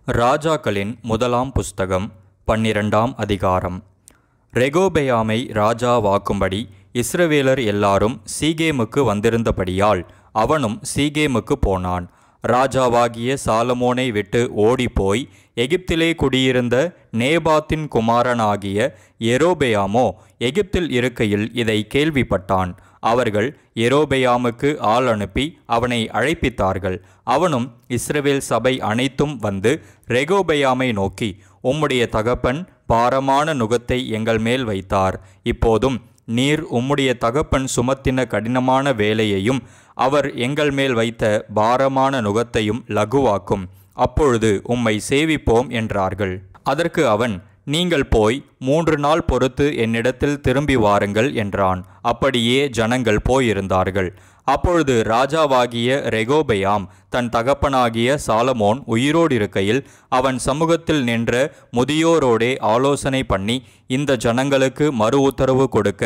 ராஜாக்களின் முதலாம் புஸ்தகம் 12ஆம் அதிகாரம். ரெகோபெயாமை ராஜாவாக்கும்படி இஸ்ரவேலர் எல்லாரும் சீகேமுக்கு வந்திருந்தபடியால் அவனும் சீகேமுக்கு போனான். ராஜாவாகிய சாலமோனை விட்டு ஓடிப்போய் எகிப்திலே குடியிருந்த நேபாத்தின் குமாரனாகிய யெரொபெயாமோ எகிப்தில் இருக்கையில் இதை கேள்விப்பட்டான். அவர்கள் யெரொபெயாமுக்கு ஆள் அனுப்பி அவனை அழைப்பித்தார்கள். அவனும் இஸ்ரவேல் சபை அனைத்தும் வந்து ரெகோபெயாமை நோக்கி, உம்முடைய தகப்பன் பாரமான நுகத்தை எங்கள் மேல் வைத்தார். இப்போதும் நீர் உம்முடைய தகப்பன் சுமத்தின கடினமான வேலையையும் அவர் எங்கள் மேல் வைத்த பாரமான நுகத்தையும் லகுவாக்கும். அப்பொழுது உம்மை சேவிப்போம் என்றார்கள். அதற்கு அவன், நீங்கள் போய் 3 நாள் பொறுத்து என்னிடத்தில் திரும்பி வாருங்கள் என்றான். அப்படியே ஜனங்கள் போயிருந்தார்கள். அப்பொழுது ராஜாவாகிய ரெகோபெயாம் தன் தகப்பனாகிய சாலமோன் உயிரோடு இருக்கையில் அவன் சமூகத்தில் நின்ற முதியோரோடே ஆலோசனை பண்ணி, இந்த ஜனங்களுக்கு மறு உத்தரவு கொடுக்க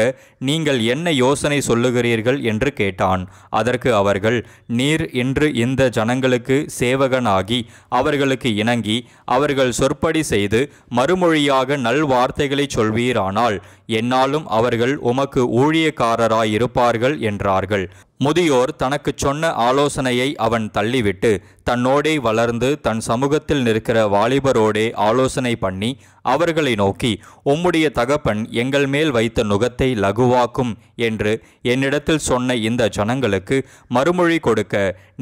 நீங்கள் என்ன யோசனை சொல்லுகிறீர்கள் என்று கேட்டான். அதற்கு அவர்கள், நீர் இன்று இந்த ஜனங்களுக்கு சேவகனாகி அவர்களுக்கு இணங்கி அவர்கள் சொற்படி செய்து மறுமொழியாக நல்வார்த்தைகளை சொல்வீரானால் என்னாலும் அவர்கள் உமக்கு ஊழியக்காரராயிருப்பார்கள் என்றார்கள். முதியோர் தனக்கு சொன்ன ஆலோசனையை அவன் தள்ளிவிட்டு தன்னோடே வளர்ந்து தன் சமூகத்தில் நிற்கிற வாலிபரோடே ஆலோசனை பண்ணி அவர்களை நோக்கி, உம்முடைய தகப்பன் எங்கள் மேல் வைத்த நுகத்தை லகுவாக்கும் என்று என்னிடத்தில் சொன்ன இந்த ஜனங்களுக்கு மறுமொழி கொடுக்க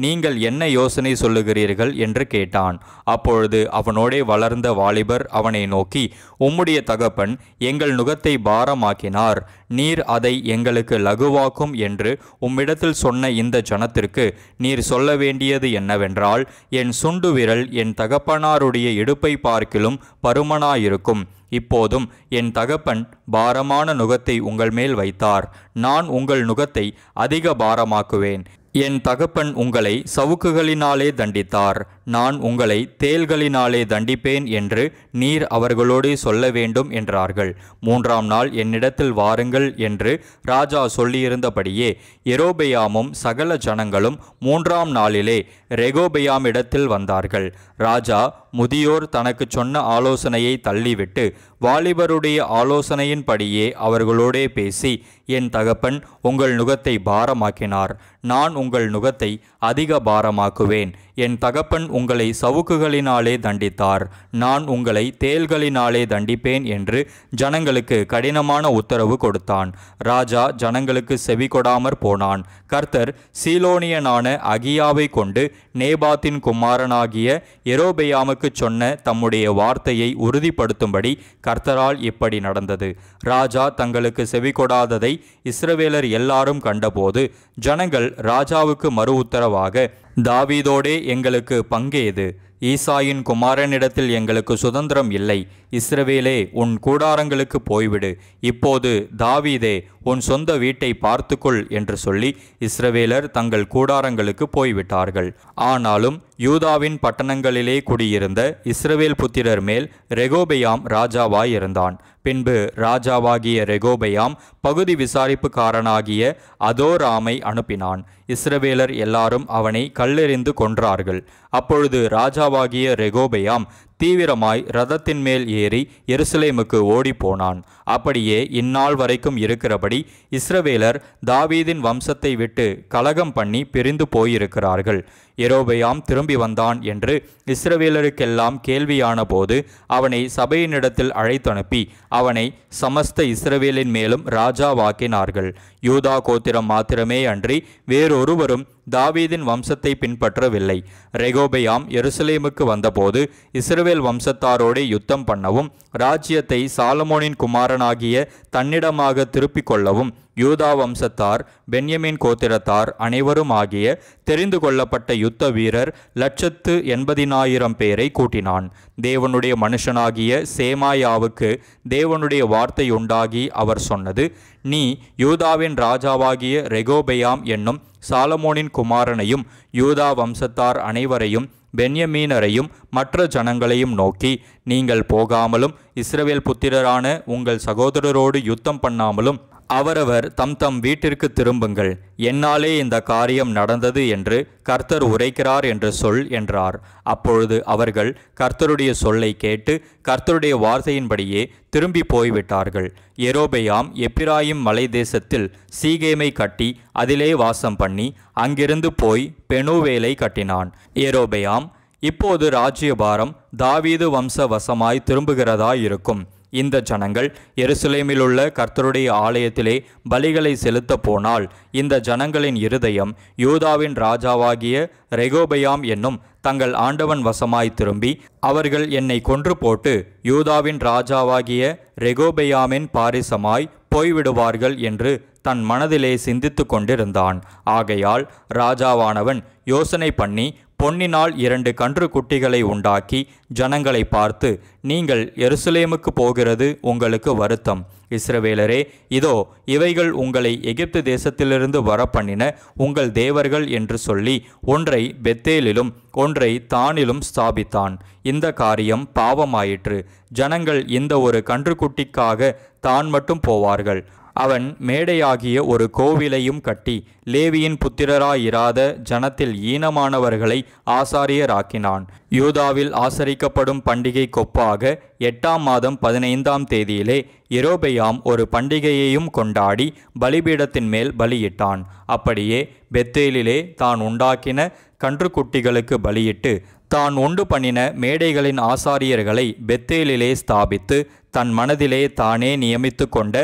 நீங்கள் என்ன யோசனை சொல்லுகிறீர்கள் என்று கேட்டான். அப்பொழுது அவனோடே வளர்ந்த வாலிபர் அவனை நோக்கி, உம்முடைய தகப்பன் எங்கள் நுகத்தை பாரமாக்கினார், நீர் அதை எங்களுக்கு லகுவாக்கும் என்று உம்மிடத்தில் சொன்ன இந்த ஜனத்திற்கு நீர் சொல்ல வேண்டியது என்னவென்றால், என் சுண்டு விரல் என் தகப்பனாருடைய இடுப்பை பார்க்கிலும் பருமனாயிருக்கும். இப்போதும் என் தகப்பன் பாரமான நுகத்தை உங்கள் மேல் வைத்தார், நான் உங்கள் நுகத்தை அதிக பாரமாக்குவேன். என் தகப்பன் உங்களை சவுக்குகளினாலே தண்டித்தார், நான் உங்களை தேள்களினாலே தண்டிப்பேன் என்று நீர் அவர்களோடு சொல்ல வேண்டும் என்றார்கள். 3ஆம் நாள் என்னிடத்தில் வாருங்கள் என்று ராஜா சொல்லியிருந்தபடியே யெரொபெயாமும் சகல ஜனங்களும் 3ஆம் நாளிலே ரெகோபெயாமிடத்தில் வந்தார்கள். ராஜா முதியோர் தனக்கு சொன்ன ஆலோசனையை தள்ளிவிட்டு வாலிபருடைய ஆலோசனையின்படியே அவர்களோடே பேசி, என் தகப்பன் உங்கள் நுகத்தை பாரமாக்கினார், நான் உங்கள் நுகத்தை அதிக பாரமாக்குவேன். என் தகப்பன் உங்களை சவுக்குகளினாலே தண்டித்தார், நான் உங்களை தேள்களினாலே தண்டிப்பேன் என்று ஜனங்களுக்கு கடினமான உத்தரவு கொடுத்தான். ராஜா ஜனங்களுக்கு செவி கொடாமற் போனான். கர்த்தர் சீலோனியனான அகியாவை கொண்டு நேபாத்தின் குமாரனாகிய யெரொபெயாமுக்கு சொன்ன தம்முடைய வார்த்தையை உறுதிப்படுத்தும்படி கர்த்தரால் இப்படி நடந்தது. ராஜா தங்களுக்கு செவி கொடாததை இஸ்ரவேலர் எல்லாரும் கண்டபோது ஜனங்கள் ராஜாவுக்கு மறு உத்தரவாக, தாவீதோடே எங்களுக்கு பங்கேது, ஈசாயின் குமாரனிடத்தில் எங்களுக்கு சுதந்திரம் இல்லை. இஸ்ரவேலே, உன் கூடாரங்களுக்கு போய்விடு, இப்போது தாவீதே உன் சொந்த வீட்டை பார்த்துக்கொள் என்று சொல்லி இஸ்ரவேலர் தங்கள் கூடாரங்களுக்கு போய்விட்டார்கள். ஆனாலும் யூதாவின் பட்டணங்களிலே குடியிருந்த இஸ்ரவேல் புத்திரர் மேல் ரெகோபெயாம் ராஜாவாயிருந்தான். பின்பு ராஜாவாகிய ரெகோபெயாம் பகுதி விசாரிப்புக்காரனாகிய அதோராமை அனுப்பினான். இஸ்ரவேலர் எல்லாரும் அவனை கல்லெறிந்து கொன்றார்கள். அப்பொழுது ராஜாவாகிய ரெகோபெயாம் தீவிரமாய் இரதத்தின் மேல் ஏறி எருசலேமுக்கு ஓடிப்போனான். அப்படியே இந்நாள் வரைக்கும் இருக்கிறபடி இஸ்ரவேலர் தாவீதின் வம்சத்தை விட்டு கலகம் பண்ணி பிரிந்து போயிருக்கிறார்கள். யெரொபெயாம் திரும்பி வந்தான் என்று இஸ்ரவேலருக்கெல்லாம் கேள்வியான போது அவனை சபையினிடத்தில் அழைத்தனுப்பி அவனை சமஸ்த இஸ்ரவேலின் மேலும் ராஜாவாக்கினார்கள். யூதா கோத்திரம் மாத்திரமே அன்றி வேறொருவரும் தாவீதின் வம்சத்தை பின்பற்றவில்லை. ரெகோபெயாம் எருசலேமுக்கு வந்தபோது இஸ்ரவேல் வம்சத்தாரோடே யுத்தம் பண்ணவும் ராஜ்யத்தை சாலமோனின் குமாரனாகிய தன்னிடமாக திருப்பிக் கொள்ளவும் யூதா வம்சத்தார் பென்யமீன் கோத்திரத்தார் அனைவரும் ஆகிய தெரிந்து கொள்ளப்பட்ட யுத்த வீரர் 180,000 பேரை கூட்டினான். தேவனுடைய மனுஷனாகிய சேமாயாவுக்கு தேவனுடைய வார்த்தை உண்டாகி அவர் சொன்னது, நீ யூதாவின் ராஜாவாகிய ரெகோபெயாம் என்னும் சாலமோனின் குமாரனையும் யூதா வம்சத்தார் அனைவரையும் பென்யமீனரையும் மற்ற ஜனங்களையும் நோக்கி, நீங்கள் போகாமலும் இஸ்ரவேல் புத்திரரான உங்கள் சகோதரரோடு யுத்தம் பண்ணாமலும் அவரவர் தம் தம் வீட்டிற்கு திரும்புங்கள், என்னாலே இந்த காரியம் நடந்தது என்று கர்த்தர் உரைக்கிறார் என்று சொல் என்றார். அப்பொழுது அவர்கள் கர்த்தருடைய சொல்லை கேட்டு கர்த்தருடைய வார்த்தையின்படியே திரும்பி போய்விட்டார்கள். யெரொபெயாம் எப்பிராயிம் மலை தேசத்தில் சீகேமை கட்டி அதிலே வாசம் பண்ணி அங்கிருந்து போய் பெனூவேலை கட்டினான். யெரொபெயாம் இப்போது ராஜ்யபாரம் தாவீது வம்ச வசமாய் திரும்புகிறதாயிருக்கும். இந்த ஜனங்கள் எருசலேமிலுள்ள கர்த்தருடைய ஆலயத்திலே பலிகளை செலுத்த போனால் இந்த ஜனங்களின் இருதயம் யூதாவின் ராஜாவாகிய ரெகோபெயாம் என்னும் தங்கள் ஆண்டவன் வசமாய் திரும்பி அவர்கள் என்னை கொன்று போட்டு யூதாவின் ராஜாவாகிய ரெகோபெயாமின் பாரிசமாய் போய்விடுவார்கள் என்று தன் மனதிலே சிந்தித்து கொண்டிருந்தான். ஆகையால் ராஜாவானவன் யோசனை பண்ணி பொன்னினால் 2 கன்று குட்டிகளை உண்டாக்கி ஜனங்களை பார்த்து, நீங்கள் எருசலேமுக்கு போகிறது உங்களுக்கு வருத்தம். இஸ்ரவேலரே, இதோ இவைகள் உங்களை எகிப்து தேசத்திலிருந்து வரப்பண்ணின உங்கள் தேவர்கள் என்று சொல்லி ஒன்றை பெத்தேலிலும் ஒன்றை தானிலும் ஸ்தாபித்தான். இந்த காரியம் பாவமாயிற்று. ஜனங்கள் இந்த ஒரு கன்றுக்குட்டிக்காக தான் மட்டும் போவார்கள். அவன் மேடையாகிய ஒரு கோவிலையும் கட்டி லேவியின் புத்திரராயிராத ஜனத்தில் ஈனமானவர்களை ஆசாரியராக்கினான். யூதாவில் ஆசரிக்கப்படும் பண்டிகை கொப்பாக 8ஆம் மாதம் 15ஆம் தேதியிலே யெரொபெயாம் ஒரு பண்டிகையையும் கொண்டாடி பலிபீடத்தின் மேல் பலியிட்டான். அப்படியே பெத்தேலிலே தான் உண்டாக்கின கன்றுக்குட்டிகளுக்கு பலியிட்டு தான் உண்டு பண்ணின மேடைகளின் ஆசாரியர்களை பெத்தேலிலே ஸ்தாபித்து தன் மனதிலே தானே நியமித்து கொண்ட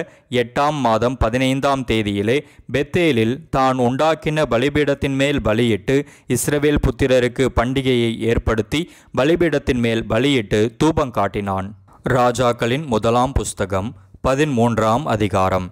8ஆம் மாதம் 15ஆம் தேதியிலே பெத்தேலில் தான் உண்டாக்கின பலிபீடத்தின் மேல் பலியிட்டு இஸ்ரவேல் புத்திரருக்கு பண்டிகையை ஏற்படுத்தி பலிபீடத்தின் மேல் பலியிட்டு தூபம் காட்டினான். ராஜாக்களின் முதலாம் புஸ்தகம் 13ஆம் அதிகாரம்.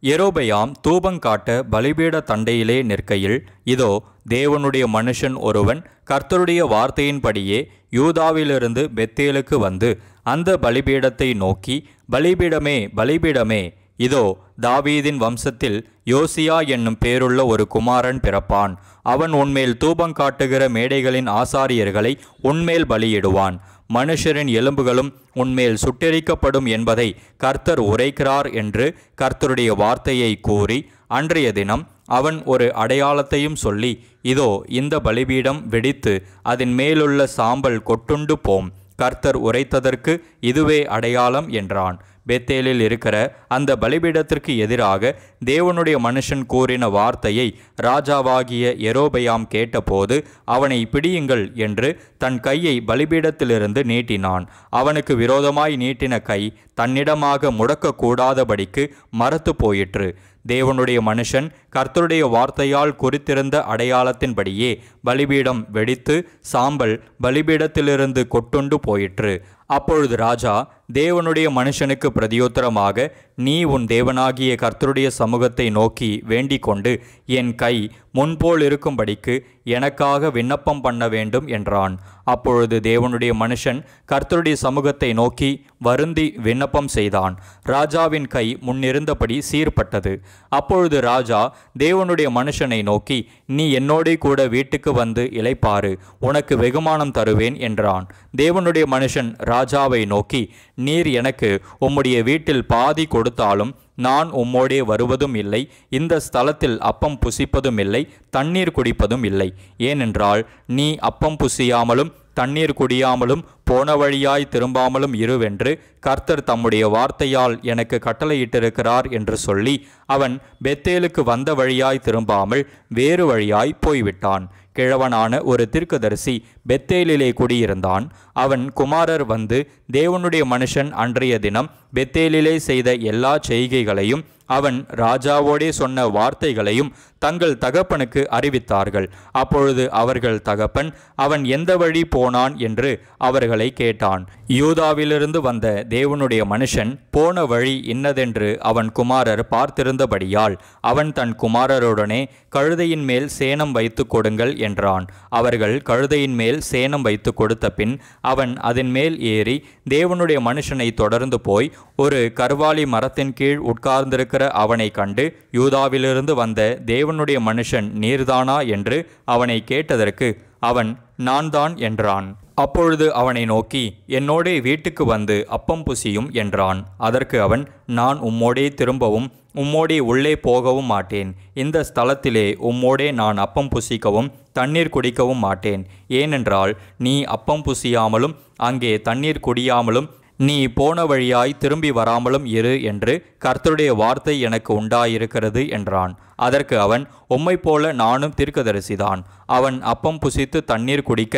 யெரொபெயாம் தூபங்காட்ட பலிபீட தண்டையிலே நிற்கையில், இதோ தேவனுடைய மனுஷன் ஒருவன் கர்த்தருடைய வார்த்தையின்படியே யூதாவிலிருந்து பெத்தேலுக்கு வந்து அந்த பலிபீடத்தை நோக்கி, பலிபீடமே பலிபீடமே, இதோ தாவீதின் வம்சத்தில் யோசியா என்னும் பேருள்ள ஒரு குமாரன் பிறப்பான். அவன் உன்மேல் தூபங்காட்டுகிற மேடைகளின் ஆசாரியர்களை உன்மேல் பலியிடுவான். மனுஷரின் எலும்புகளும் உன்மேல் சுட்டெரிக்கப்படும் என்பதை கர்த்தர் உரைக்கிறார் என்று கர்த்தருடைய வார்த்தையை கூறி அன்றைய தினம் அவன் ஒரு அடையாளத்தையும் சொல்லி, இதோ இந்த பலிபீடம் வெடித்து அதன் மேலுள்ள சாம்பல் கொட்டுண்டு போம். கர்த்தர் உரைத்ததற்கு இதுவே அடையாளம் என்றான். பெத்தேலில் இருக்கிற அந்த பலிபீடத்திற்கு எதிராக தேவனுடைய மனுஷன் கூறின வார்த்தையை ராஜாவாகிய யெரொபெயாம் கேட்டபோது, அவனை பிடியுங்கள் என்று தன் கையை பலிபீடத்திலிருந்து நீட்டினான். அவனுக்கு விரோதமாய் நீட்டின கை தன்னிடமாக முடக்கக்கூடாதபடிக்கு மரத்து போயிற்று. தேவனுடைய மனுஷன் கர்த்தருடைய வார்த்தையால் குறித்திருந்த அடையாளத்தின்படியே பலிபீடம் வெடித்து சாம்பல் பலிபீடத்திலிருந்து கொட்டுண்டு போயிற்று. அப்பொழுது ராஜா தேவனுடைய மனுஷனுக்கு பிரதியுத்தரமாக, நீ உன் தேவனாகிய கர்த்தருடைய சமூகத்தை நோக்கி வேண்டிக் கொண்டு என் கை முன்போல் இருக்கும்படிக்கு எனக்காக விண்ணப்பம் பண்ண வேண்டும் என்றான். அப்பொழுது தேவனுடைய மனுஷன் கர்த்தருடைய சமூகத்தை நோக்கி வருந்தி விண்ணப்பம் செய்தான். ராஜாவின் கை முன்னிருந்தபடி சீர்பட்டது. அப்பொழுது ராஜா தேவனுடைய மனுஷனை நோக்கி, நீ என்னோடே கூட வீட்டுக்கு வந்து இளைப்பாறு, உனக்கு வெகுமானம் தருவேன் என்றான். தேவனுடைய மனுஷன் ராஜாவை நோக்கி, நீர் எனக்கு உம்முடைய வீட்டில் பாதி கொடுத்தாலும் நான் உம்மோடே வருவதும் இல்லை, இந்த ஸ்தலத்தில் அப்பம் புசிப்பதும் இல்லை, தண்ணீர் குடிப்பதும் இல்லை. ஏனென்றால் நீ அப்பம் புசியாமலும் தண்ணீர் குடியாமலும் போன வழியாய் திரும்பாமலும் இருவென்று கர்த்தர் தம்முடைய வார்த்தையால் எனக்கு கட்டளையிட்டிருக்கிறார் என்று சொல்லி அவன் பெத்தேலுக்கு வந்த வழியாய் திரும்பாமல் வேறு வழியாய் போய்விட்டான். கிழவனான ஒரு தீர்க்கதரிசி பெத்தேலிலே குடியிருந்தான். அவன் குமாரர் வந்து தேவனுடைய மனுஷன் அன்றைய தினம் பெத்தேலிலே செய்த எல்லா செய்கைகளையும் அவன் ராஜாவோடே சொன்ன வார்த்தைகளையும் தங்கள் தகப்பனுக்கு அறிவித்தார்கள். அப்பொழுது அவர்கள் தகப்பன் அவன் எந்த வழி போனான் என்று அவர்களை கேட்டான். யூதாவிலிருந்து வந்த தேவனுடைய மனுஷன் போன வழி இன்னதென்று அவன் குமாரர் பார்த்திருந்தபடியால் அவன் தன் குமாரருடனே கழுதையின் மேல் சேணம் வைத்து கொடுங்கள் என்றான். அவர்கள் கழுதையின் மேல் சேணம் வைத்து கொடுத்த பின் அவன் அதன் மேல் ஏறி தேவனுடைய மனுஷனை தொடர்ந்து போய் ஒரு கர்வாலி மரத்தின் கீழ் உட்கார்ந்திருக்கிற அவனை கண்டு, யூதாவிலிருந்து வந்த தேவனுடைய மனுஷன் நீர்தானா என்று அவனை கேட்டதற்கு அவன் நான் தான் என்றான். அப்பொழுது அவனை நோக்கி, என்னோடே வீட்டுக்கு வந்து அப்பம் புசியும் என்றான். அதற்கு அவன், நான் உம்மோடே திரும்பவும் உம்மோடே உள்ளே போகவும் மாட்டேன். இந்த ஸ்தலத்திலே உம்மோடே நான் அப்பம் புசிக்கவும் தண்ணீர் குடிக்கவும் மாட்டேன். ஏனென்றால் நீ அப்பம் புசியாமலும் அங்கே தண்ணீர் குடியாமலும் நீ போன வழியாய் திரும்பி வராமலும் இரு என்று கர்த்தருடைய வார்த்தை எனக்கு உண்டாயிருக்கிறது என்றான். அதற்கு அவன், உம்மைப் போல நானும் தீர்க்கதரிசிதான். அவன் அப்பம் புசித்து தண்ணீர் குடிக்க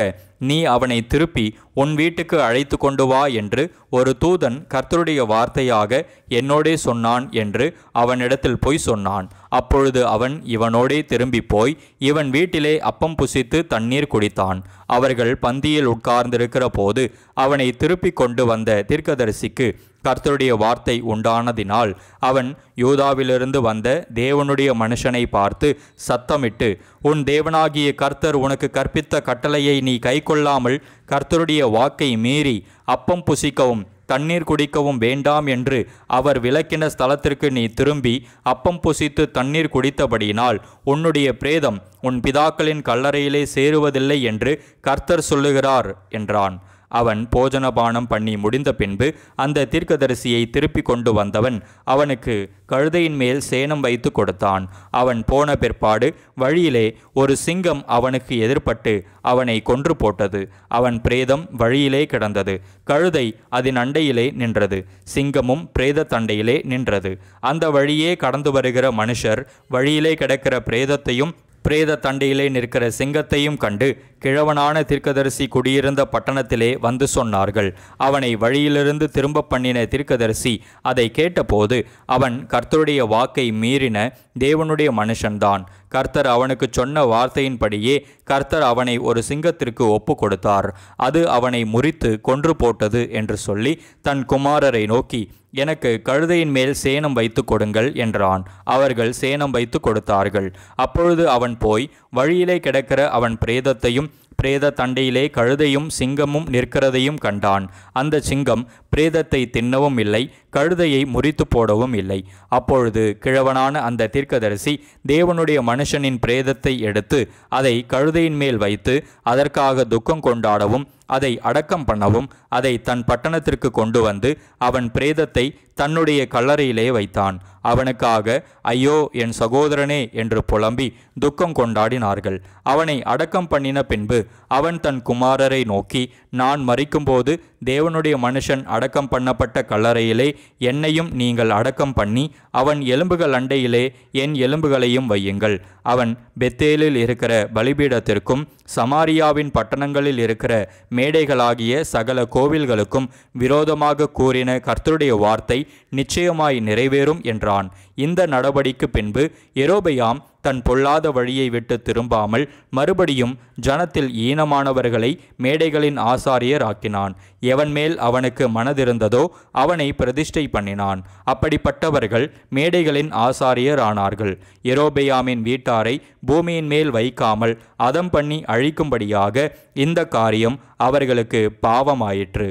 நீ அவனை திருப்பி உன் வீட்டுக்கு அழைத்து கொண்டு வா என்று ஒரு தூதன் கர்த்தருடைய வார்த்தையாக என்னோடே சொன்னான் என்று அவனிடத்தில் போய் சொன்னான். அப்பொழுது அவன் இவனோடே திரும்பி போய் இவன் வீட்டிலே அப்பம் புசித்து தண்ணீர் குடித்தான். அவர்கள் பந்தியில் உட்கார்ந்திருக்கிற போது அவனை திருப்பி கொண்டு வந்த தீர்க்கதரிசிக்கு கர்த்தருடைய வார்த்தை உண்டானதினால் அவன் யூதாவிலிருந்து வந்த தேவனுடைய மனுஷனை பார்த்து சத்தமிட்டு, உன் தேவனாகிய கர்த்தர் உனக்கு கற்பித்த கட்டளையை நீ கைக்கொள்ளாமல் கர்த்தருடைய வாக்கை மீறி அப்பம் புசிக்கவும் தண்ணீர் குடிக்கவும் வேண்டாம் என்று அவர் விலக்கின ஸ்தலத்திற்கு நீ திரும்பி அப்பம் புசித்து தண்ணீர் குடித்தபடியினால் உன்னுடைய பிரேதம் உன் பிதாக்களின் கல்லறையிலே சேருவதில்லை என்று கர்த்தர் சொல்லுகிறார் என்றான். அவன் போஜனபானம் பண்ணி முடிந்த பின்பு அந்த தீர்க்கதரிசியை திருப்பி கொண்டு வந்தவன் அவனுக்கு கழுதையின் மேல் சேணம் வைத்து கொடுத்தான். அவன் போன பிற்பாடு வழியிலே ஒரு சிங்கம் அவனுக்கு எதிர்பட்டு அவனை கொன்று போட்டது. அவன் பிரேதம் வழியிலே கிடந்தது. கழுதை அதன் அண்டையிலே நின்றது. சிங்கமும் பிரேத தண்டையிலே நின்றது. அந்த வழியே கடந்து வருகிற மனுஷர் வழியிலே கிடக்கிற பிரேதத்தையும் பிரேத தண்டையிலே நிற்கிற சிங்கத்தையும் கண்டு கிழவனான தீர்க்கதரிசி குடியிருந்த பட்டணத்திலே வந்து சொன்னார்கள். அவனை வழியிலிருந்து திரும்ப பண்ணின தீர்க்கதரிசி அதை கேட்டபோது அவன் கர்த்தருடைய வாக்கை மீறின தேவனுடைய மனுஷன்தான். கர்த்தர் அவனுக்கு சொன்ன வார்த்தையின்படியே கர்த்தர் அவனை ஒரு சிங்கத்திற்கு ஒப்பு கொடுத்தார். அது அவனை முறித்து கொன்று போட்டது என்று சொல்லி தன் குமாரரை நோக்கி, எனக்கு கழுதையின் மேல் சேணம் வைத்து கொடுங்கள் என்றான். அவர்கள் சேணம் வைத்து கொடுத்தார்கள். அப்பொழுது அவன் போய் வழியிலே கிடக்கிற அவன் பிரேதத்தையும் பிரேத தண்டையிலே கழுதையும் சிங்கமும் நிற்கிறதையும் கண்டான். அந்த சிங்கம் பிரேதத்தை தின்னவும் இல்லை, கழுதையை முறித்து போடவும் இல்லை. அப்பொழுது கிழவனான அந்த தீர்க்கதரிசி தேவனுடைய மனுஷனின் பிரேதத்தை எடுத்து அதை கழுதையின் மேல் வைத்து அதற்காக துக்கம் கொண்டாடவும் அதை அடக்கம் பண்ணவும் அதை தன் பட்டணத்திற்கு கொண்டு வந்து அவன் பிரேதத்தை தன்னுடைய கல்லறையிலே வைத்தான். அவனுக்காக ஐயோ என் சகோதரனே என்று புலம்பி துக்கம் கொண்டாடினார்கள். அவனை அடக்கம் பண்ணின பின்பு அவன் தன் குமாரரை நோக்கி, நான் மரிக்கும்போது தேவனுடைய மனுஷன் அடக்கம் பண்ணப்பட்ட கல்லறையிலே என்னையும் நீங்கள் அடக்கம் பண்ணி அவன் எலும்புகள் அண்டையிலே என் எலும்புகளையும் வையுங்கள். அவன் பெத்தேலில் இருக்கிற பலிபீடத்திற்கும் சமாரியாவின் பட்டணங்களில் இருக்கிற மேடைகளாகிய சகல கோவில்களுக்கும் விரோதமாக கூறின கர்த்தருடைய வார்த்தை நிச்சயமாய் நிறைவேறும் என்றான். இந்த நடபடிக்கு பின்பு யெரொபெயாம் தன் பொல்லாத வழியை விட்டு திரும்பாமல் மறுபடியும் ஜனத்தில் ஈனமானவர்களை மேடைகளின் ஆசாரியர் ஆக்கினான். எவன் மேல் அவனுக்கு மனதிருந்ததோ அவனை பிரதிஷ்டை பண்ணினான். அப்படிப்பட்டவர்கள் மேடைகளின் ஆசாரியர் ஆனார்கள். யெரொபெயாமின் வீட்டாரை பூமியின் மேல் வைக்காமல் அதம் பண்ணி அழிக்கும்படியாக இந்த காரியம் அவர்களுக்கு பாவமாயிற்று.